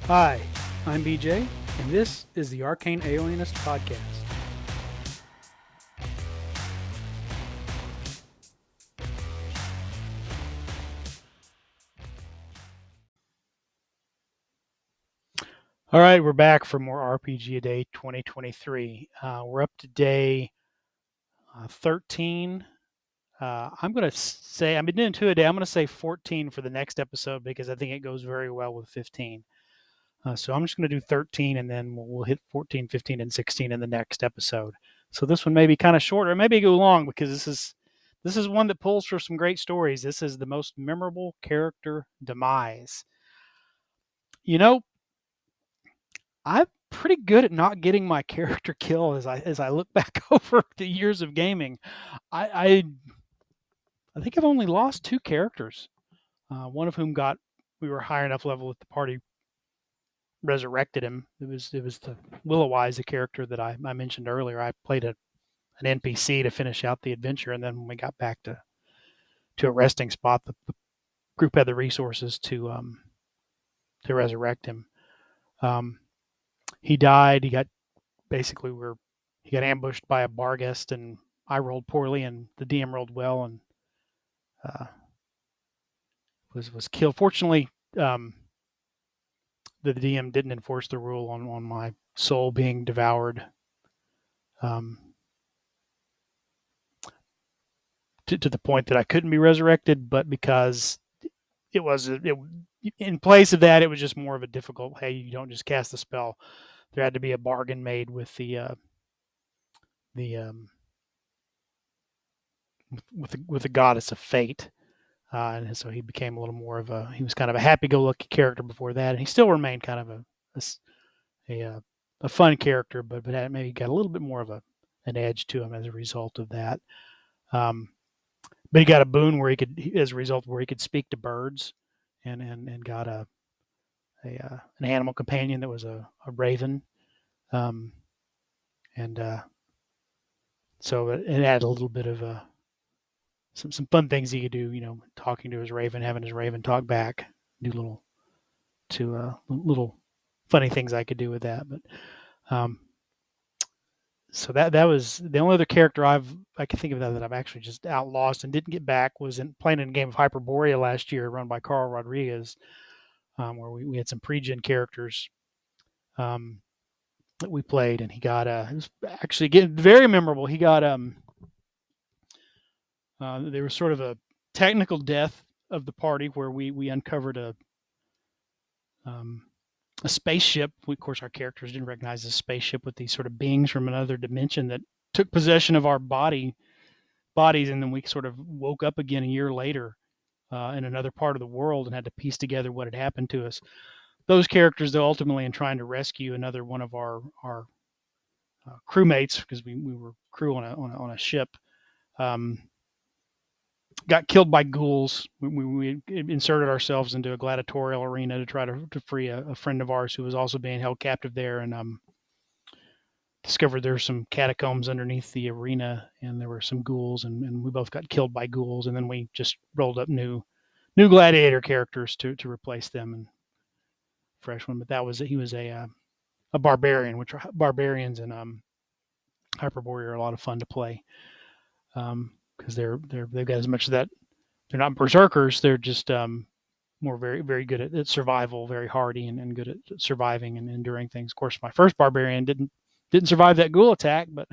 Hi, I'm BJ, and this is the Arcane Alienist Podcast. All right, we're back for more RPG A Day 2023. We're up to day 13. I'm going to say, I've been doing 2 a day. I'm going to say 14 for the next episode because I think it goes very well with 15. So I'm just going to do 13 and then we'll hit 14, 15, and 16 in the next episode. So this one may be kind of shorter, it maybe go long because this is one that pulls for some great stories. This is the most memorable character demise. You know, I'm pretty good at not getting my character killed as I look back over the years of gaming. I think I've only lost two characters. One of whom got we were high enough level that the party resurrected him. It was the Willowwise, the character that I mentioned earlier. I played an NPC to finish out the adventure, and then when we got back to a resting spot, the group had the resources to resurrect him. Um, he died. Basically he got ambushed by a Barghest, and I rolled poorly, and the DM rolled well, and uh, was killed. Fortunately, the DM didn't enforce the rule on my soul being devoured um, to the point that I couldn't be resurrected, but because in place of that, it was just more of a difficult. Hey, you don't just cast the spell. There had to be a bargain made with the with the goddess of fate, and so he became a little more of he was kind of a happy-go-lucky character before that, and he still remained kind of a fun character, but maybe got a little bit more of an edge to him as a result of that. Um, but he got a boon where as a result, where he could speak to birds, and got an animal companion that was a raven, um, and so it added a little bit of some fun things he could do. Talking to his raven, having his raven talk back, do little funny things I could do with that. But um, so that was the only other character I can think of that I've actually just outlost and didn't get back was in playing in a game of Hyperborea last year, run by Carl Rodriguez, where we had some pre-gen characters um, that we played, and he got it was actually getting very memorable. He got there was sort of a technical death of the party where we uncovered um, a spaceship. Of course, our characters didn't recognize the spaceship with these sort of beings from another dimension that took possession of our bodies, and then we sort of woke up again a year later in another part of the world and had to piece together what had happened to us. Those characters, though, ultimately in trying to rescue another one of our crewmates, because we were crew on a ship, um, got killed by ghouls. We inserted ourselves into a gladiatorial arena to try to free a friend of ours who was also being held captive there, and discovered there's some catacombs underneath the arena, and there were some ghouls, and we both got killed by ghouls, and then we just rolled up new gladiator characters to replace them and fresh one. But he was a barbarian, which barbarians in Hyperborea are a lot of fun to play because they've got as much of that. They're not berserkers. They're just more very very good at survival, very hardy and good at surviving and enduring things. Of course, my first barbarian didn't survive that ghoul attack, but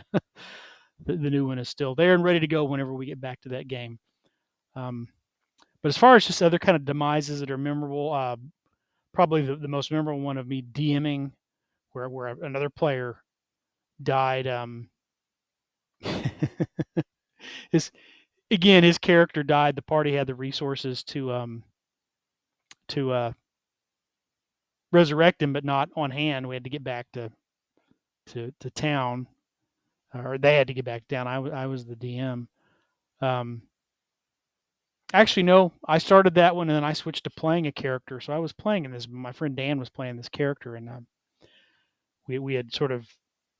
the new one is still there and ready to go whenever we get back to that game. Um, but as far as just other kind of demises that are memorable, probably the most memorable one of me DMing where another player died. his his character died. The party had the resources to resurrect him, but not on hand. We had to get back to town, or they had to get back down. I was the DM. Um, Actually, no. I started that one and then I switched to playing a character. So I was playing in this. My friend Dan was playing this character, and we had sort of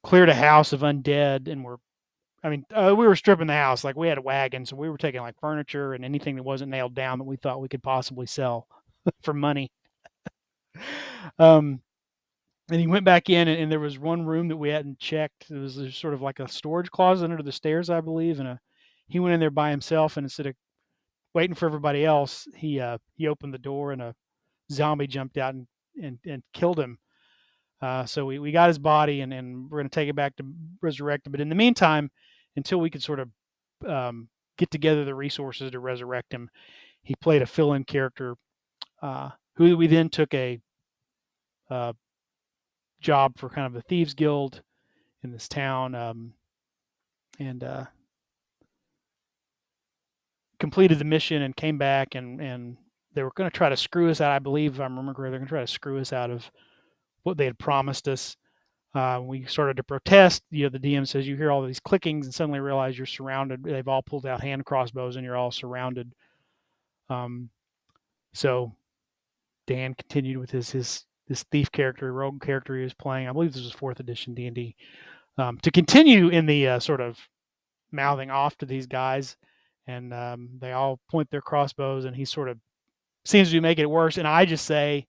cleared a house of undead, and we were stripping the house. Like we had a wagon, so we were taking like furniture and anything that wasn't nailed down that we thought we could possibly sell for money. um, and he went back in, and there was one room that we hadn't checked. There's sort of like a storage closet under the stairs, I believe, and he went in there by himself, and instead of waiting for everybody else, he opened the door, and a zombie jumped out and killed him. So we got his body, and we're going to take it back to resurrect him. But in the meantime, until we could sort of get together the resources to resurrect him, he played a fill-in character who we then took a uh, job for kind of a thieves guild in this town, and completed the mission and came back, and they were going to try to screw us out. I believe, if I remember correctly, they're going to try to screw us out of what they had promised us. We started to protest. The DM says you hear all these clickings and suddenly realize you're surrounded. They've all pulled out hand crossbows and you're all surrounded. So Dan continued with his this thief character, rogue character he was playing. I believe this was 4th edition D&D. To continue in the sort of mouthing off to these guys, and they all point their crossbows, and he sort of seems to be making it worse. And I just say,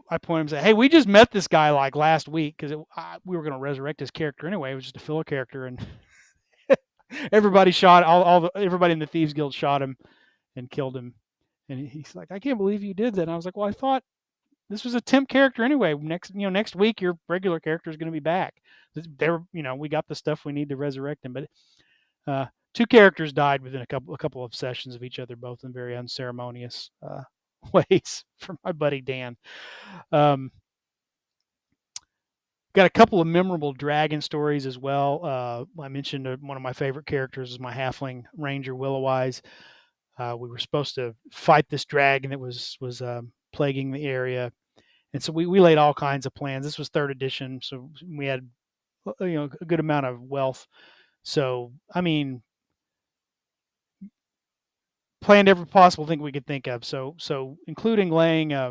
I point him and say, "Hey, we just met this guy like last week because we were going to resurrect his character anyway. It was just a filler character, and everybody shot everybody in the Thieves Guild shot him and killed him." And he's like, "I can't believe you did that." And I was like, "Well, I thought this was a temp character anyway. Next week your regular character is going to be back. We got the stuff we need to resurrect him." But 2 characters died within a couple of sessions of each other, both in very unceremonious ways for my buddy Dan. Got a couple of memorable dragon stories as well. I mentioned one of my favorite characters is my halfling ranger Willow Eyes. We were supposed to fight this dragon that was plaguing the area, and so we laid all kinds of plans. This was 3rd edition, so we had a good amount of wealth. So I mean, planned every possible thing we could think of. So including laying I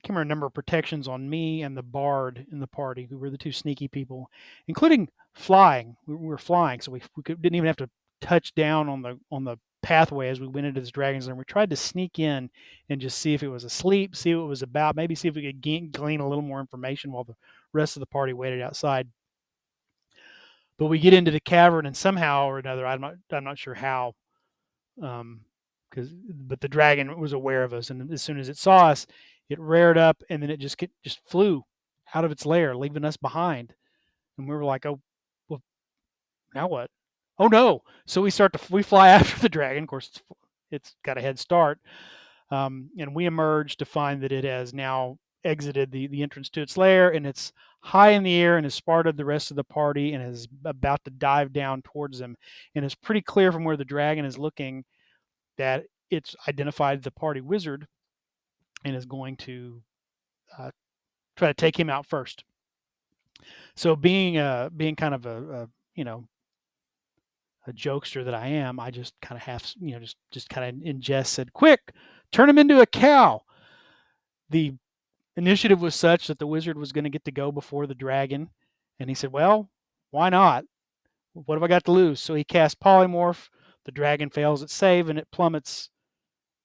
can't remember a number of protections on me and the bard in the party, who were the 2 sneaky people, including flying. We were flying, so didn't even have to touch down on the pathway as we went into this dragon's den. We tried to sneak in and just see if it was asleep, see what it was about, maybe see if we could glean a little more information while the rest of the party waited outside. But we get into the cavern, and somehow or another, I'm not sure how, but the dragon was aware of us, and as soon as it saw us, it reared up, and then it just flew out of its lair, leaving us behind. And we were like, "Oh, well, now what? Oh no!" So we fly after the dragon. Of course, it's got a head start, and we emerge to find that it has now exited the entrance to its lair, and it's high in the air and has spotted the rest of the party and is about to dive down towards them. And it's pretty clear from where the dragon is looking that it's identified the party wizard and is going to try to take him out first. So being kind of a jokester that I am, I just kind of just kind of in jest said, "Quick, turn him into a cow." The initiative was such that the wizard was going to get to go before the dragon, and he said, "Well, why not? What have I got to lose?" So he cast polymorph. The dragon fails its save, and it plummets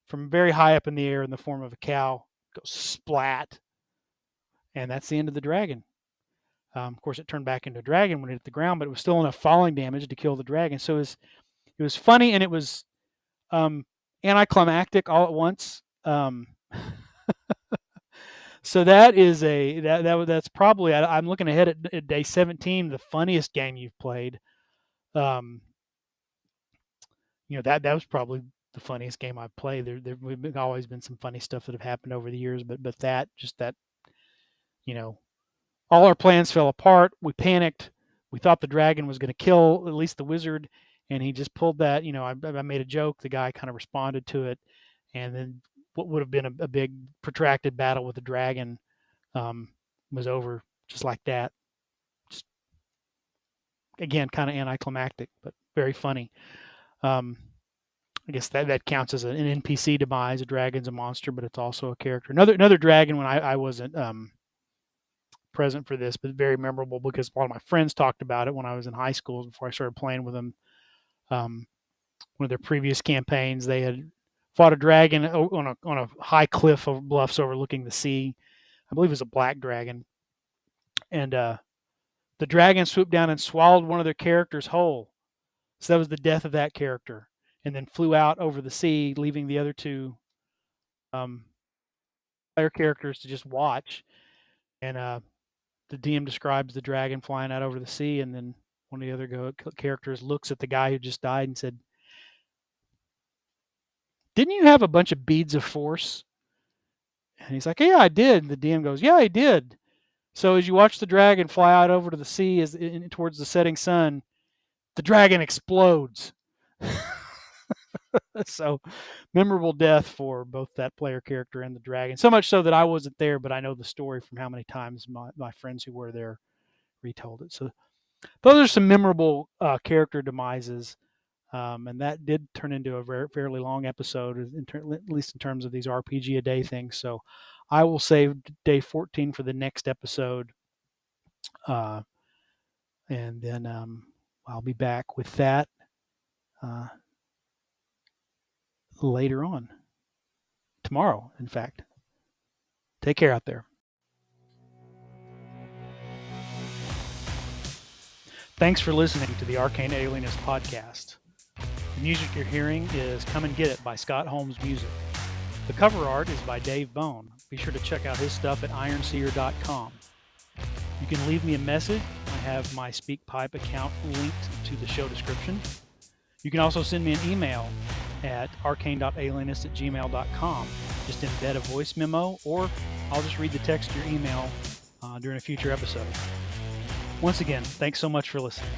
from very high up in the air in the form of a cow, goes splat, and that's the end of the dragon. Of course, it turned back into a dragon when it hit the ground, but it was still enough falling damage to kill the dragon. So it was funny, and it was anticlimactic all at once. So that's probably, I'm looking ahead at day 17, the funniest game you've played. That was probably the funniest game I've played. There've always been some funny stuff that have happened over the years, but that all our plans fell apart. We panicked. We thought the dragon was going to kill at least the wizard, and he just pulled that. I made a joke. The guy kind of responded to it, and then what would have been a big protracted battle with the dragon was over just like that. Just again, kind of anticlimactic, but very funny. I guess that counts as an NPC demise. A dragon's a monster, but it's also a character. Another dragon when I wasn't present for this, but very memorable because a lot of my friends talked about it when I was in high school before I started playing with them. One of their previous campaigns, they had fought a dragon on a high cliff of bluffs overlooking the sea. I believe it was a black dragon, and the dragon swooped down and swallowed one of their characters whole. So that was the death of that character, and then flew out over the sea, leaving the other two um, player characters to just watch. And the DM describes the dragon flying out over the sea, and then one of the other characters looks at the guy who just died and said, "Didn't you have a bunch of beads of force?" And he's like, "Yeah, I did." And the DM goes, "Yeah, I did." So as you watch the dragon fly out over to the sea towards the setting sun, the dragon explodes. So memorable death for both that player character and the dragon. So much so that I wasn't there, but I know the story from how many times my friends who were there retold it. So those are some memorable character demises. And that did turn into a fairly long episode, at least in terms of these RPG a day things. So I will save day 14 for the next episode. And then I'll be back with that later on. Tomorrow, in fact. Take care out there. Thanks for listening to the Arcane Alienist podcast. The music you're hearing is Come and Get It by Scott Holmes Music. The cover art is by Dave Bone. Be sure to check out his stuff at ironseer.com. You can leave me a message. I have my SpeakPipe account linked to the show description. You can also send me an email at arcane.alienist@gmail.com. Just embed a voice memo, or I'll just read the text to your email during a future episode. Once again, thanks so much for listening.